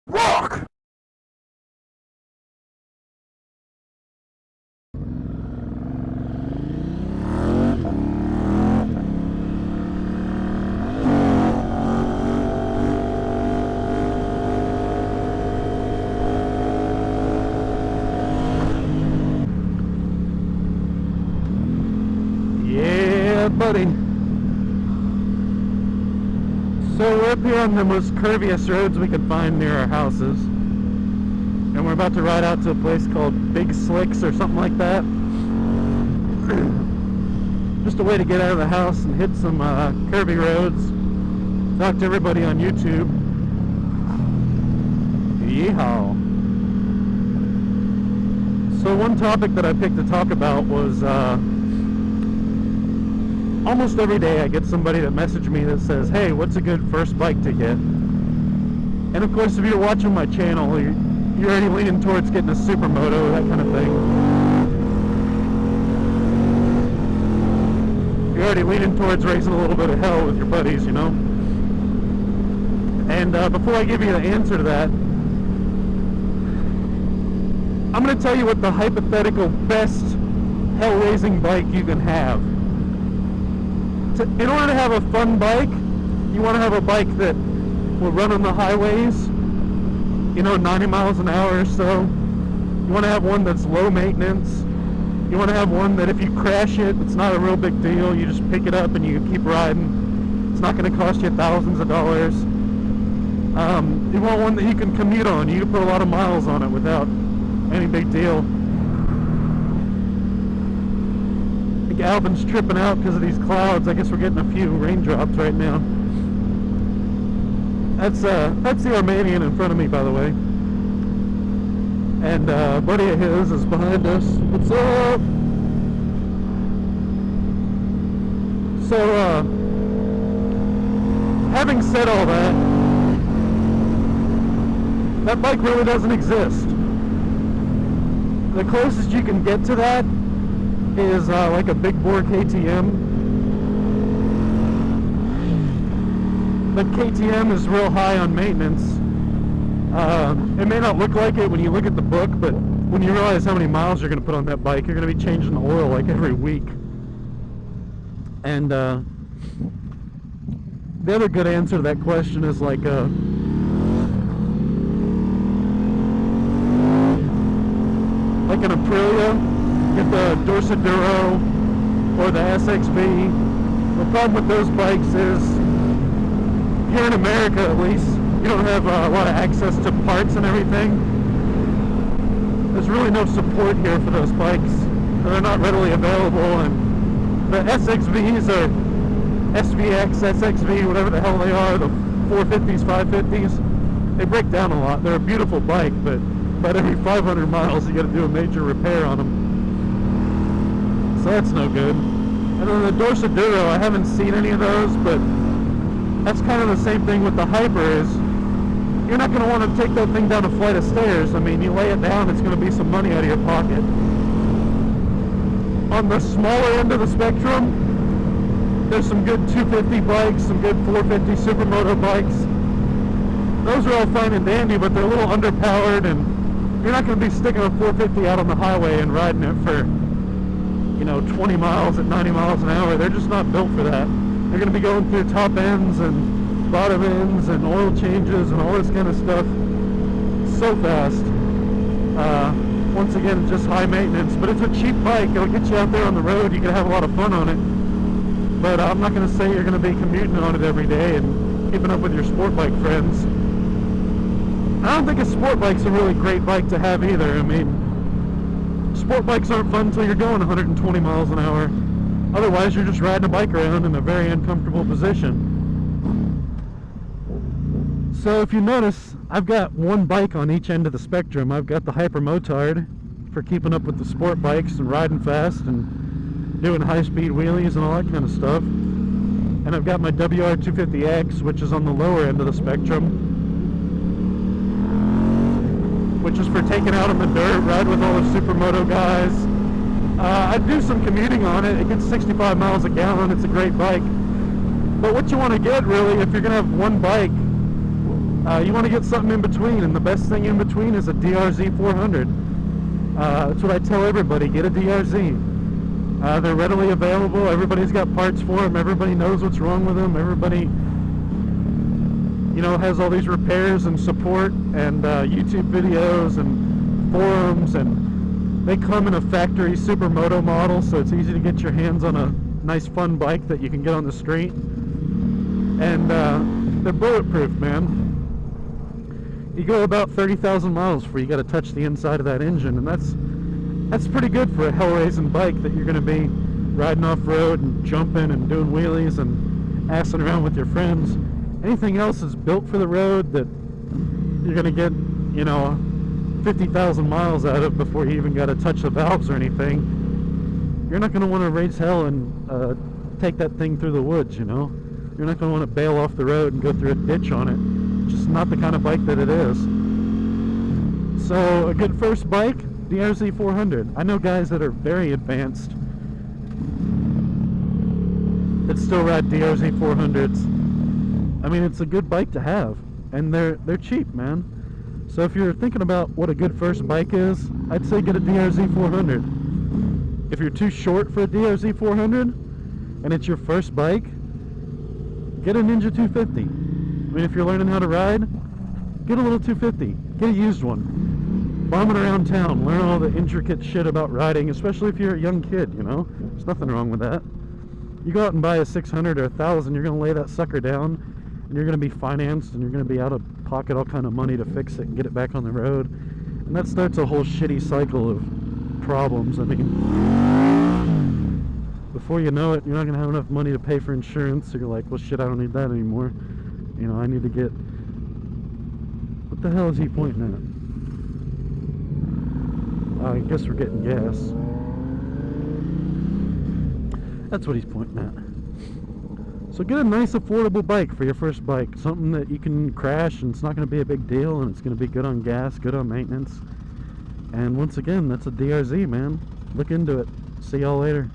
Rock! Yeah, buddy. So we're up here on the most curviest roads we could find near our houses. And we're about to ride out to a place called Big Slicks or something like that. Just a way to get out of the house and hit some curvy roads. Talk to everybody on YouTube. Yeehaw. So one topic that I picked to talk about was almost every day I get somebody that messages me that says, hey, what's a good first bike to get? And of course, if you're watching my channel, you're already leaning towards getting a supermoto, that kind of thing. You're already leaning towards raising a little bit of hell with your buddies, you know? And before I give you the answer to that, I'm going to tell you what the hypothetical best hell-raising bike you can have. In order to have a fun bike, you want to have a bike that will run on the highways, you know, 90 miles an hour or so. You want to have one that's low maintenance. You want to have one that if you crash it, it's not a real big deal. You just pick it up and you keep riding. It's not going to cost you thousands of dollars. You want one that you can commute on. You can put a lot of miles on it without any big deal. I think Alvin's tripping out because of these clouds. I guess we're getting a few raindrops right now. That's the Armenian in front of me, by the way. And a buddy of his is behind us. What's up? So, having said all that, that bike really doesn't exist. The closest you can get to that is like a big bore KTM. But KTM is real high on maintenance. It may not look like it when you look at the book, but when you realize how many miles you're going to put on that bike, you're going to be changing the oil like every week. And the other good answer to that question is like an Aprilia, get the Duro or the SXV. The problem with those bikes is, here in America at least, you don't have a lot of access to parts and everything. There's really no support here for those bikes. They're not readily available, and the SXVs or SVX, SXV, whatever the hell they are, the 450s, 550s, they break down a lot. They're a beautiful bike, but about every 500 miles you got to do a major repair on them. So that's no good. And then the Duro, I haven't seen any of those, but that's kind of the same thing with the Hyper is, you're not going to want to take that thing down a flight of stairs. I mean, you lay it down, it's going to be some money out of your pocket. On the smaller end of the spectrum, there's some good 250 bikes, some good 450 supermoto bikes. Those are all fine and dandy, but they're a little underpowered, and you're not going to be sticking a 450 out on the highway and riding it for, you know, 20 miles at 90 miles an hour. They're just not built for that. They're going to be going through top ends and bottom ends and oil changes and all this kind of stuff so fast. Once again, just high maintenance, but it's a cheap bike. It'll get you out there on the road. You can have a lot of fun on it. But I'm not going to say you're going to be commuting on it every day and keeping up with your sport bike friends. I don't think a sport bike's a really great bike to have either. I mean, sport bikes aren't fun until you're going 120 miles an hour. Otherwise, you're just riding a bike around in a very uncomfortable position. So if you notice, I've got one bike on each end of the spectrum. I've got the Hyper Motard for keeping up with the sport bikes and riding fast and doing high-speed wheelies and all that kind of stuff. And I've got my WR250X, which is on the lower end of the spectrum, which is for taking out on the dirt, ride with all the supermoto guys. I do some commuting on it. It gets 65 miles a gallon. It's a great bike. But what you want to get, really, if you're going to have one bike, You want to get something in between, and the best thing in between is a DRZ 400. That's what I tell everybody, get a DRZ. They're readily available, everybody's got parts for them, everybody knows what's wrong with them, everybody, you know, has all these repairs and support and YouTube videos and forums, and they come in a factory supermoto model, so it's easy to get your hands on a nice fun bike that you can get on the street. And they're bulletproof, man. You go about 30,000 miles before you got to touch the inside of that engine, and that's pretty good for a hell-raising bike that you're going to be riding off-road and jumping and doing wheelies and assing around with your friends. Anything else is built for the road that you're going to get, you know, 50,000 miles out of before you even got to touch the valves or anything. You're not going to want to raise hell and take that thing through the woods, you know. You're not going to want to bail off the road and go through a ditch on it. Just not the kind of bike that it is. So a good first bike, DRZ 400. I know guys that are very advanced that still ride DRZ 400s. I mean, it's a good bike to have, and they're cheap, man. So if you're thinking about what a good first bike is, I'd say get a DRZ 400. If you're too short for a DRZ 400 and it's your first bike, get a Ninja 250. I mean, if you're learning how to ride, get a little 250. Get a used one. Bomb it around town. Learn all the intricate shit about riding, especially if you're a young kid, you know? There's nothing wrong with that. You go out and buy a 600 or 1,000, you're going to lay that sucker down, and you're going to be financed, and you're going to be out of pocket all kind of money to fix it and get it back on the road. And that starts a whole shitty cycle of problems. I mean, before you know it, you're not going to have enough money to pay for insurance, so you're like, well, shit, I don't need that anymore. You know, I need to get... What the hell is he pointing at? I guess we're getting gas. That's what he's pointing at. So get a nice affordable bike for your first bike. Something that you can crash and it's not going to be a big deal, and it's going to be good on gas, good on maintenance. And once again, that's a DRZ, man. Look into it. See y'all later.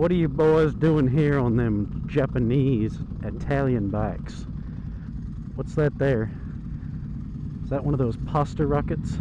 What are you boys doing here on them Japanese Italian bikes? What's that there? Is that one of those pasta rockets?